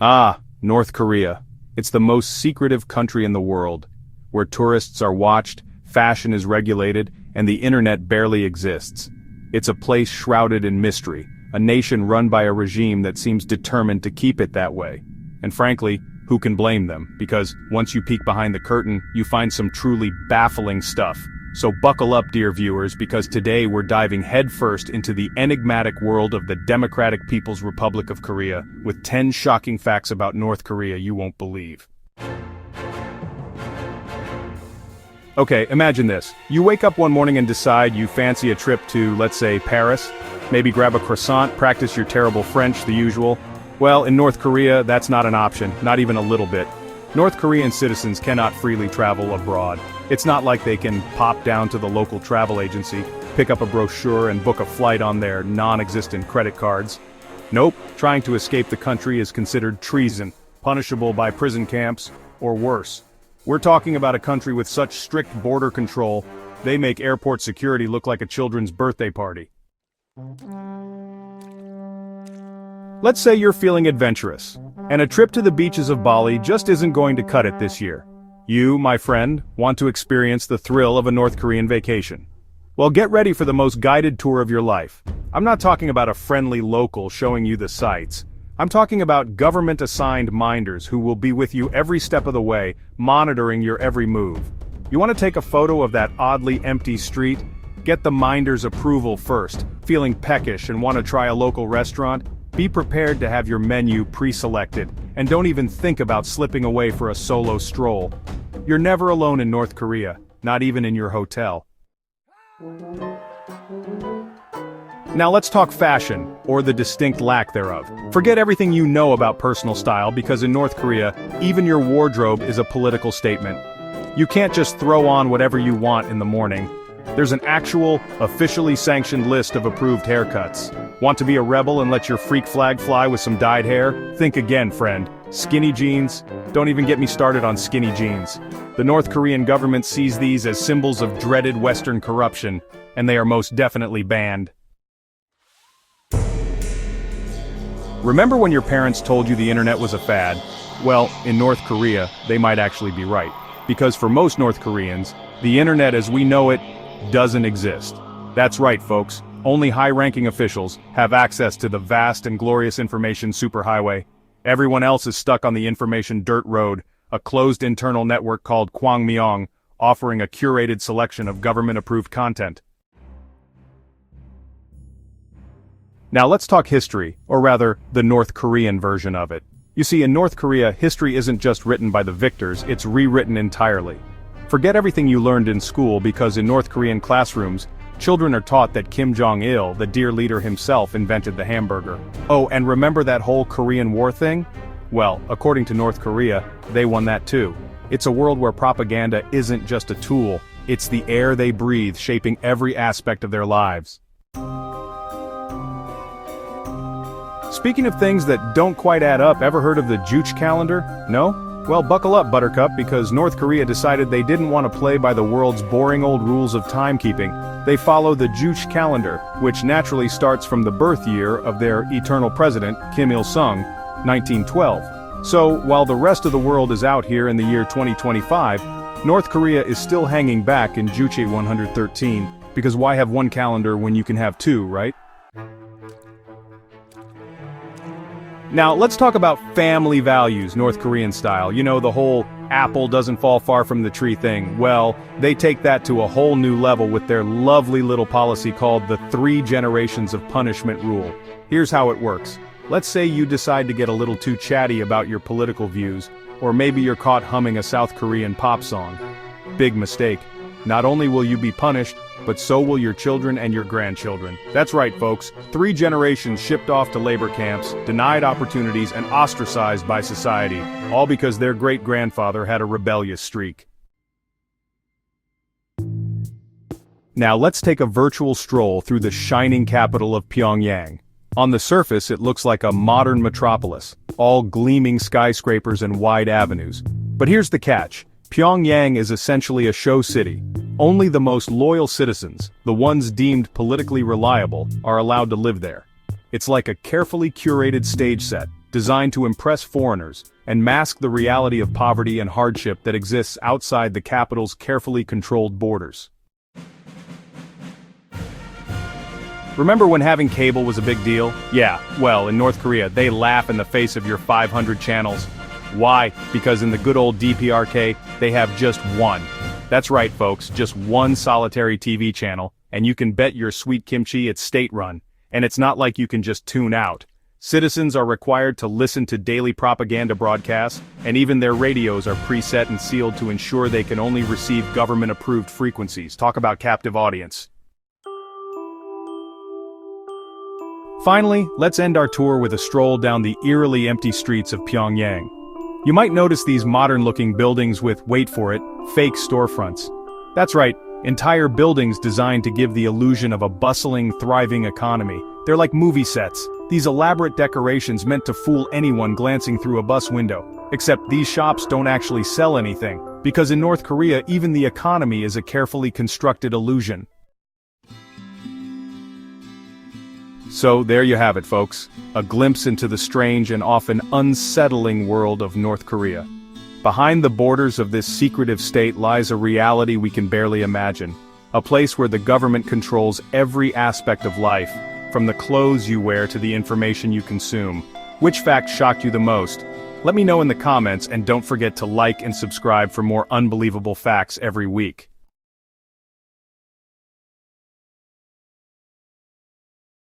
Ah, North Korea. It's the most secretive country in the world, where tourists are watched, fashion is regulated, and the internet barely exists. It's a place shrouded in mystery, a nation run by a regime that seems determined to keep it that way. And frankly, who can blame them? Because once you peek behind the curtain, you find some truly baffling stuff. So buckle up, dear viewers, because today we're diving headfirst into the enigmatic world of the Democratic People's Republic of Korea, with 10 shocking facts about North Korea you won't believe. Okay, imagine this. You wake up one morning and decide you fancy a trip to, let's say, Paris. Maybe grab a croissant, practice your terrible French, the usual. Well, in North Korea, that's not an option, not even a little bit. North Korean citizens cannot freely travel abroad. It's not like they can pop down to the local travel agency, pick up a brochure and book a flight on their non-existent credit cards. Nope, trying to escape the country is considered treason, punishable by prison camps, or worse. We're talking about a country with such strict border control, they make airport security look like a children's birthday party. Let's say you're feeling adventurous, and a trip to the beaches of Bali just isn't going to cut it this year. You, my friend, want to experience the thrill of a North Korean vacation. Well, get ready for the most guided tour of your life. I'm not talking about a friendly local showing you the sights. I'm talking about government-assigned minders who will be with you every step of the way, monitoring your every move. You want to take a photo of that oddly empty street? Get the minder's approval first. Feeling peckish and want to try a local restaurant? Be prepared to have your menu pre-selected, and don't even think about slipping away for a solo stroll. You're never alone in North Korea, not even in your hotel. Now let's talk fashion, or the distinct lack thereof. Forget everything you know about personal style, because in North Korea, even your wardrobe is a political statement. You can't just throw on whatever you want in the morning. There's an actual, officially sanctioned list of approved haircuts. Want to be a rebel and let your freak flag fly with some dyed hair? Think again, friend. Skinny jeans? Don't even get me started on skinny jeans. The North Korean government sees these as symbols of dreaded Western corruption, and they are most definitely banned. Remember when your parents told you the internet was a fad? Well, in North Korea, they might actually be right. Because for most North Koreans, the internet as we know it doesn't exist. That's right, folks. Only high-ranking officials have access to the vast and glorious information superhighway. Everyone else is stuck on the information dirt road, a closed internal network called Kwangmyong, offering a curated selection of government-approved content. Now let's talk history, or rather, the North Korean version of it. You see, in North Korea, history isn't just written by the victors, it's rewritten entirely. Forget everything you learned in school, because in North Korean classrooms, children are taught that Kim Jong-il, the dear leader himself, invented the hamburger. Oh, and remember that whole Korean War thing? Well, according to North Korea, they won that too. It's a world where propaganda isn't just a tool, it's the air they breathe, shaping every aspect of their lives. Speaking of things that don't quite add up, ever heard of the Juche calendar? No? Well, buckle up, Buttercup, because North Korea decided they didn't want to play by the world's boring old rules of timekeeping. They follow the Juche calendar, which naturally starts from the birth year of their eternal president, Kim Il-sung, 1912. So, while the rest of the world is out here in the year 2025, North Korea is still hanging back in Juche 113, because why have one calendar when you can have two, right? Now, let's talk about family values, North Korean style. You know, the whole apple doesn't fall far from the tree thing. Well, they take that to a whole new level with their lovely little policy called the 3 generations of punishment rule. Here's how it works. Let's say you decide to get a little too chatty about your political views, or maybe you're caught humming a South Korean pop song. Big mistake. Not only will you be punished, but so will your children and your grandchildren. That's right, folks. 3 generations shipped off to labor camps, denied opportunities, and ostracized by society, all because their great-grandfather had a rebellious streak. Now let's take a virtual stroll through the shining capital of Pyongyang. On the surface, it looks like a modern metropolis, all gleaming skyscrapers and wide avenues. But here's the catch. Pyongyang is essentially a show city. Only the most loyal citizens, the ones deemed politically reliable, are allowed to live there. It's like a carefully curated stage set, designed to impress foreigners and mask the reality of poverty and hardship that exists outside the capital's carefully controlled borders. Remember when having cable was a big deal? Yeah, well, in North Korea, they laugh in the face of your 500 channels. Why? Because in the good old DPRK, they have just one. That's right, folks, just one solitary TV channel, and you can bet your sweet kimchi it's state-run. And it's not like you can just tune out. Citizens are required to listen to daily propaganda broadcasts, and even their radios are preset and sealed to ensure they can only receive government-approved frequencies. Talk about captive audience. Finally, let's end our tour with a stroll down the eerily empty streets of Pyongyang. You might notice these modern-looking buildings with, wait for it, fake storefronts. That's right, entire buildings designed to give the illusion of a bustling, thriving economy. They're like movie sets, these elaborate decorations meant to fool anyone glancing through a bus window. Except these shops don't actually sell anything, because in North Korea even the economy is a carefully constructed illusion. So there you have it, folks, a glimpse into the strange and often unsettling world of North Korea. Behind the borders of this secretive state lies a reality we can barely imagine, a place where the government controls every aspect of life, from the clothes you wear to the information you consume. Which fact shocked you the most? Let me know in the comments, and don't forget to like and subscribe for more unbelievable facts every week.